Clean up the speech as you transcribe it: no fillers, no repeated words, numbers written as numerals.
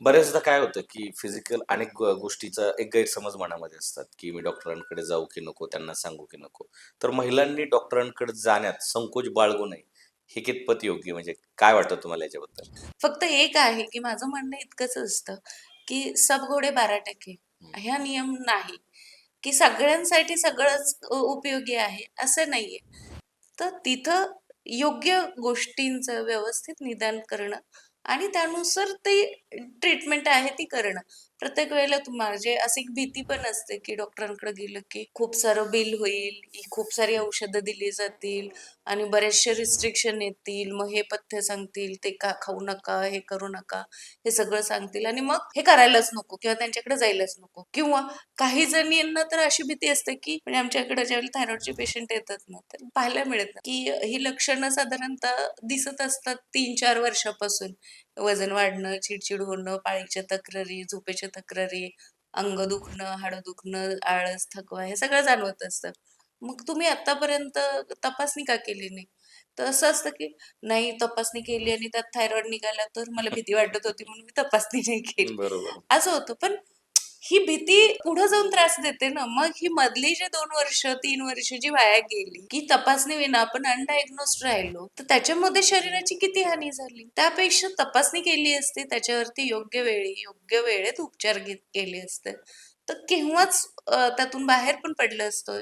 बऱ्याचदा काय होतं, की फिजिकल अनेक गोष्टीचा एक गैरसमज मनामध्ये असतात, की मी डॉक्टरांकडे जाऊ की नको, त्यांना सांगू की नको. तर महिलांनी डॉक्टरांकडे जाण्यात संकोच बाळगू नये, हे कितपत योग्य म्हणजे काय वाटतं तुम्हाला याच्याबद्दल? फक्त एक आहे, की माझं म्हणणं इतकंच असतं, की सब घोडे 12 हं. हा नियम नाही, की सगळ्यांसाठी सगळंच उपयोगी आहे, असं नाहीये. तर तिथं योग्य गोष्टींचं व्यवस्थित निदान करणं आणि त्यानुसार ते ट्रीटमेंट आहे ती करणं. प्रत्येक वेळेला म्हणजे अशी एक भीती पण असते, की डॉक्टरांकडे गेलं की खूप सारं बिल होईल, खूप सारी औषधं दिली जातील आणि बरेचसे रिस्ट्रिक्शन येतील. मग हे पथ्य सांगतील, ते का खाऊ नका, हे करू नका, हे सगळं सांगतील आणि मग हे करायलाच नको किंवा त्यांच्याकडे जायलाच नको. किंवा काही जणींना तर अशी भीती असते, की म्हणजे आमच्याकडे ज्यावेळेला थायरॉइडचे पेशंट येतात ना, तर पाहायला मिळत नाही, की ही लक्षणं साधारणतः दिसत असतात 3-4 वर्षापासून. वजन वाढणं, चिडचिड होणं, पाळीच्या तक्रारी, झोपेच्या तक्रारी, अंग दुखणं, हाडं दुखणं, आळस, थकवा हे सगळं जाणवत असतं. मग तुम्ही आत्तापर्यंत तपासणी का केली नाही? तर असं असतं, की नाही तपासणी केली आणि त्यात थायरॉइड निघाला तर मला भीती वाटत होती म्हणून मी तपासणी नाही केली. बरोबर. असं होतं. पण ही भीती पुढे जाऊन त्रास देते ना. मग ही मधली जे 2 वर्ष, 3 वर्ष जी वाया गेली, की तपासणी विना आपण अनडायग्नोस्ड राहिलो, तर त्याच्यामध्ये शरीराची किती हानी झाली. त्यापेक्षा तपासणी केली असती, त्याच्यावरती योग्य वेळी, योग्य वेळेत उपचार केले असते, तर केव्हाच त्यातून बाहेर पण पडलं असतं.